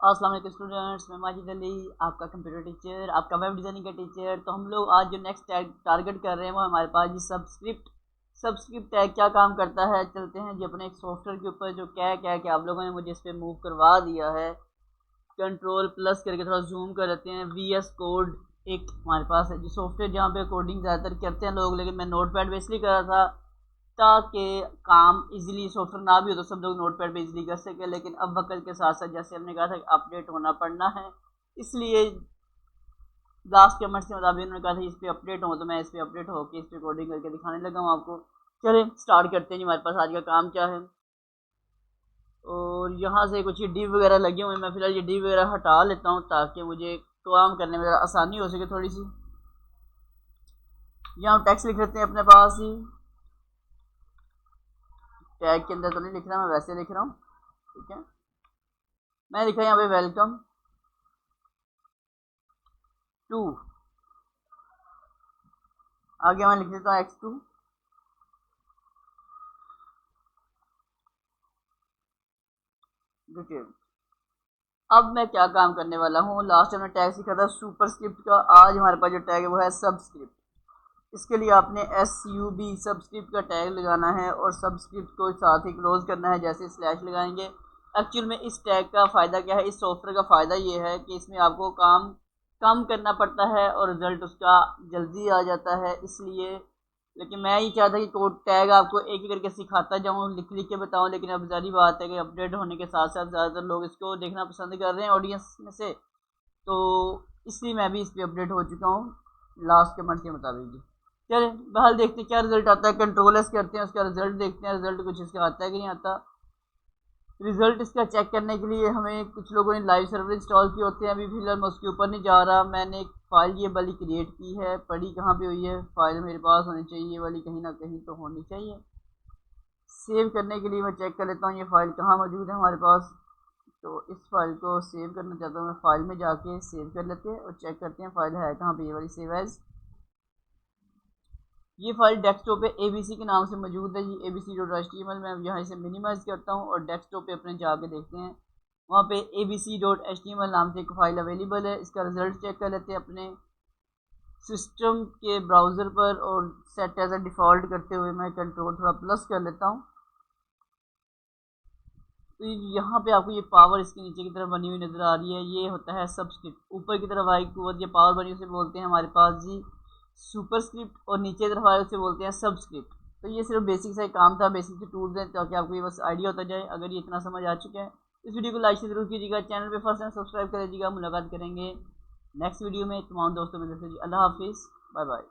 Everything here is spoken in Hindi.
अस्सलाम वालेकुम स्टूडेंट्स, मैं माजिद अली, आपका कंप्यूटर टीचर, आपका वेब डिज़ाइनिंग का टीचर। तो हम लोग आज जो नेक्स्ट टैग टारगेट कर रहे हैं वो हमारे पास जी सब्सक्रिप्ट टैग क्या काम करता है। चलते हैं जी अपने एक सॉफ्टवेयर के ऊपर जो क्या क्या कि आप लोगों ने मुझे इस पर मूव करवा दिया है। कंट्रोल प्लस करके थोड़ा जूम कर लेते हैं। VS कोड एक हमारे पास है जी सॉफ्टवेयर जहाँ पे कोडिंग ज़्यादातर करते हैं लोग, लेकिन मैं नोट पैड पर इसलिए कर रहा था ताकि काम इजीली सॉफ्टवेयर ना भी हो तो सब लोग नोट पैड पर इजीली कर सके। लेकिन अब वक्त के साथ साथ जैसे हमने कहा था कि अपडेट होना पड़ना है, इसलिए लास्ट कमेंट्स के मुताबिक उन्होंने कहा था इस पर अपडेट हो, तो मैं इस पर अपडेट होकर इस पर कोडिंग करके दिखाने लगा हूँ आपको। चलें स्टार्ट करते हैं जी, हमारे पास आज का काम क्या है। और यहाँ से कुछ ये डिव वगैरह लगे हुए हैं, मैं फिलहाल ये डिव वगैरह हटा लेता हूँ ताकि मुझे काम करने में ज़रा आसानी हो सके थोड़ी सी। यहाँ टेक्स्ट लिख लेते हैं अपने पास ही, टैग के अंदर तो नहीं लिख रहा, मैं वैसे लिख रहा हूँ, ठीक है। मैं लिखा यहाँ पे वेलकम टू, आगे मैं लिख देता हूँ X2 डिटेल। अब मैं क्या काम करने वाला हूँ, लास्ट टाइम मैंने टैग सीखा था सुपरस्क्रिप्ट का, आज हमारे पास जो टैग है वो है सबस्क्रिप्ट। इसके लिए आपने SUB सबस्क्रिप्ट का टैग लगाना है और सबस्क्रिप्ट को साथ ही क्लोज करना है, जैसे स्लैश लगाएंगे। एक्चुअल में इस टैग का फ़ायदा क्या है, इस सॉफ्टवेयर का फ़ायदा ये है कि इसमें आपको काम कम करना पड़ता है और रिज़ल्ट उसका जल्दी आ जाता है, इसलिए। लेकिन मैं ये चाहता कि कोड टैग आपको एक ही करके सिखाता जाऊँ, लिख लिख के बताऊँ, लेकिन अब जारी बात है कि अपडेट होने के साथ साथ ज़्यादातर लोग इसको देखना पसंद कर रहे हैं ऑडियंस में से, तो इसलिए मैं भी इस पर अपडेट हो चुका हूँ लास्ट कमेंट के मुताबिक जी। चलिए बहरहाल देखते हैं क्या रिजल्ट आता है। कंट्रोल एस करते हैं, उसका रिजल्ट देखते हैं, रिजल्ट कुछ इसका आता है कि नहीं आता। रिजल्ट इसका चेक करने के लिए हमें कुछ लोगों ने लाइव सर्वर इंस्टॉल किए होते हैं, अभी फिलहाल मैं उसके ऊपर नहीं जा रहा। मैंने एक फ़ाइल ये वाली क्रिएट की है, पड़ी कहाँ पे हुई है, फाइल मेरे पास होनी चाहिए, ये वाली कहीं ना कहीं तो होनी चाहिए। सेव करने के लिए मैं चेक कर लेता हूँ ये फ़ाइल कहाँ मौजूद है हमारे पास। तो इस फाइल को सेव करना चाहता हूँ मैं, फाइल में जाके सेव कर लेते हैं और चेक करते हैं फाइल है कहाँ पे, ये वाली सेव एज। ये फाइल डेस्कटॉप पे ABC के नाम से मौजूद है जी, abc.html। मैं यहाँ इसे मिनिमाइज करता हूँ और डेस्कटॉप पे अपने जाके देखते हैं, वहाँ पे abc.html नाम से एक फ़ाइल अवेलेबल है। इसका रिज़ल्ट चेक कर लेते हैं अपने सिस्टम के ब्राउज़र पर, और सेट एज अ डिफ़ॉल्ट करते हुए मैं कंट्रोल थोड़ा प्लस कर लेता हूँ। तो यहाँ पे आपको ये पावर इसके नीचे की तरफ बनी हुई नज़र आ रही है, ये होता है सबस्क्रिप्ट। ऊपर की तरफ आई कुवत ये पावर बनी उसे बोलते हैं हमारे पास जी सुपरस्क्रिप्ट, और नीचे की तरफ आए उसे बोलते हैं सबस्क्रिप्ट। तो ये सिर्फ बेसिक सा काम था, बेसिक से टूल्स हैं ताकि आपको ये बस आइडिया होता जाए। अगर ये इतना समझ आ चुका है, इस वीडियो को लाइक से जरूर कीजिएगा, चैनल पे फर्स्ट टाइम सब्सक्राइब कर लीजिएगा। मुलाकात करेंगे नेक्स्ट वीडियो में तमाम दोस्तों में। अल्लाह हाफिज़, बाय बाय।